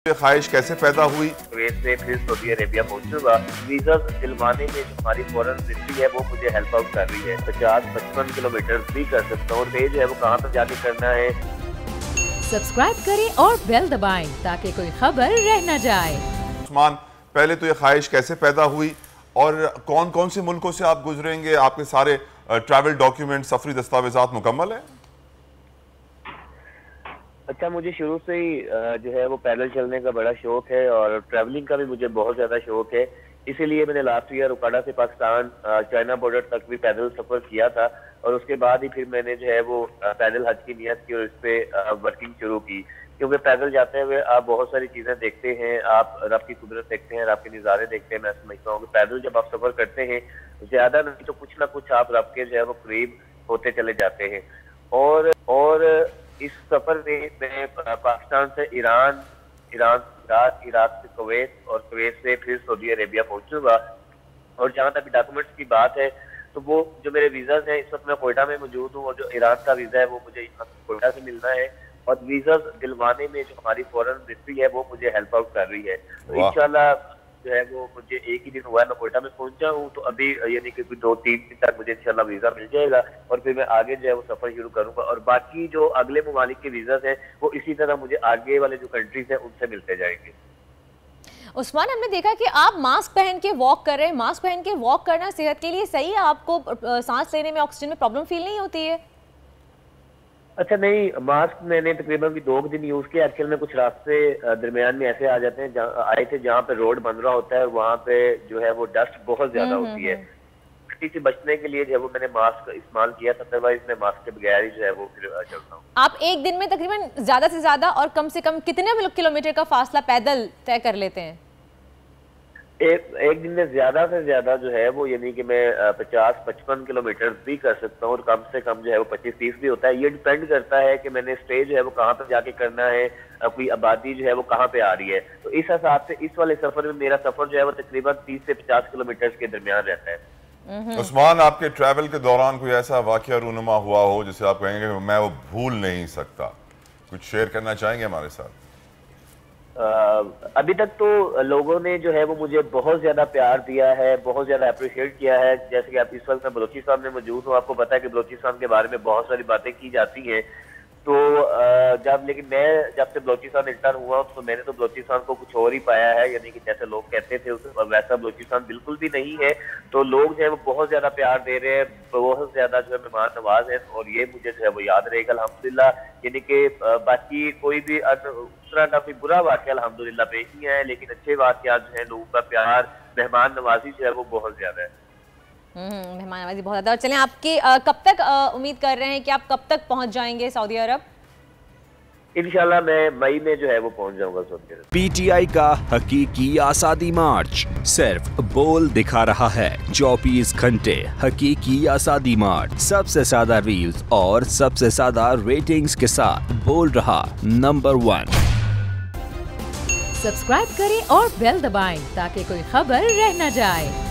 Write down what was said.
ये ख्वाहिश कैसे पैदा हुई? कुवैत से फिर सऊदी अरेबिया पहुंचूंगा। वीजा दिलवाने में जो हमारी फॉरेन मिनिस्ट्री है वो मुझे हेल्प आउट कर रही है। 50-55 किलोमीटर भी कर सकता हूँ। तेज है वो कहाँ पर जाके करना है। सब्सक्राइब करें और बेल दबाएं ताकि कोई खबर रह न जाए। उस्मान, पहले तो ये ख्वाहिश कैसे पैदा हुई और कौन कौन से मुल्कों से आप गुजरेंगे? आपके सारे ट्रैवल डॉक्यूमेंट, सफरी दस्तावेजात मुकम्मल है? अच्छा, मुझे शुरू से ही जो है वो पैदल चलने का बड़ा शौक है और ट्रैवलिंग का भी मुझे बहुत ज्यादा शौक है। इसीलिए मैंने लास्ट ईयर उकाड़ा से पाकिस्तान चाइना बॉर्डर तक भी पैदल सफर किया था और उसके बाद ही फिर मैंने जो है वो पैदल हज की नियत की और इस पे वर्किंग शुरू की। क्योंकि पैदल जाते हुए आप बहुत सारी चीजें देखते हैं, आप रब की कुदरत देखते हैं, रब के नज़ारे देखते हैं। मैं समझता हूँ कि पैदल जब आप सफर करते हैं ज्यादा नहीं तो कुछ ना कुछ आप रब के जो है वो करीब होते चले जाते हैं। और इस सफर में मैं पाकिस्तान से ईरान से इराक से कुवैत और कुवैत से फिर सऊदी अरेबिया पहुंचूंगा। और जहां तक डॉक्यूमेंट्स की बात है तो वो जो मेरे वीजाज हैं, इस वक्त मैं कोयटा में मौजूद हूँ और जो ईरान का वीजा है वो मुझे कोयटा से मिलना है और वीजा दिलवाने में जो हमारी फॉरेन मिनिस्ट्री है वो मुझे हेल्प आउट कर रही है। तो इंशाल्लाह जो है वो मुझे एक ही दिन हुआ है मैं कोयटा में पहुंचा हूँ, तो अभी यानी कि 2-3 दिन तक मुझे इंशाल्लाह वीजा मिल जाएगा और फिर मैं आगे जो है वो सफर शुरू करूंगा। और बाकी जो अगले ममालिक के वीजाज हैं वो इसी तरह मुझे आगे वाले जो कंट्रीज हैं उनसे मिलते जाएंगे। उस्मान, हमने देखा कि आप मास्क पहन के वॉक कर रहे हैं। मास्क पहन के वॉक करना सेहत के लिए सही है? आपको सांस लेने में, ऑक्सीजन में प्रॉब्लम फील नहीं होती है? अच्छा नहीं, मास्क मैंने तकरीबन भी 2 दिन यूज किया। एक्चुअल में कुछ रास्ते दरमियान में ऐसे आ जाते हैं आए थे जहाँ पे रोड बन रहा होता है और वहाँ पे जो है वो डस्ट बहुत ज्यादा होती है। मिट्टी से बचने के लिए जो है वो मैंने मास्क इस्तेमाल किया था, अदरवाइज मैं मास्क के बगैर ही जो है वो फिर चलता हूँ। आप एक दिन में तकरीबन ज्यादा से ज्यादा और कम से कम कितने किलोमीटर का फासला पैदल तय कर लेते हैं? एक दिन में ज्यादा से ज्यादा जो है वो यानी कि मैं 50-55 किलोमीटर भी कर सकता हूँ और कम से कम जो है वो 25-30 भी होता है। ये डिपेंड करता है कि मैंने स्टे जो है वो कहाँ पे जाके करना है, कोई आबादी जो है वो कहाँ पे आ रही है। तो इस हिसाब से इस वाले सफर में मेरा सफर जो है वो तकरीबन 30 से 50 किलोमीटर के दरमियान रहता है। उस्मान, आपके ट्रैवल के दौरान कोई ऐसा वाकया रूनुमा हुआ हो जिसे आप कहेंगे कि मैं वो भूल नहीं सकता? कुछ शेयर करना चाहेंगे हमारे साथ? अभी तक तो लोगों ने जो है वो मुझे बहुत ज्यादा प्यार दिया है, बहुत ज्यादा अप्रिशिएट किया है। जैसे कि आप इस वक्त मैं बलूचिस्तान में मौजूद हूँ, आपको पता है कि बलूचिस्तान के बारे में बहुत सारी बातें की जाती हैं। तो लेकिन मैं जब से बलूचिस्तान इंटर हुआ तो मैंने तो बलूचिस्तान को कुछ और ही पाया है, यानी कि जैसे लोग कहते थे वैसा बलूचिस्तान बिल्कुल भी नहीं है। तो लोग जो है वो बहुत ज्यादा प्यार दे रहे हैं, बहुत ज्यादा जो है मेहमान नवाज है और ये मुझे जो है वो याद रहेगा अल्हम्दुलिल्लाह। यानी कि बाकी कोई भी उस तरह का कोई बुरा वाक़या अल्हम्दुलिल्लाह पेश नहीं आया, लेकिन अच्छे वाक़या जो है, लोगों का प्यार, मेहमान नवाजी जो है वो बहुत ज्यादा है। मेहमान नवाजी बहुत ज्यादा। और चलें, आपकी कब तक उम्मीद कर रहे हैं कि आप कब तक पहुंच जाएंगे सऊदी अरब? इंशाल्लाह मैं मई में जो है वो पहुंच जाऊंगा सऊदी अरब। पीटीआई का हकीकी आज़ादी मार्च सिर्फ बोल दिखा रहा है। 24 घंटे हकीकी आज़ादी मार्च, सबसे ज्यादा रील्स और सबसे ज्यादा रेटिंग्स के साथ बोल रहा नंबर 1। सब्सक्राइब करें और बेल दबाएं ताकि कोई खबर रह न जाए।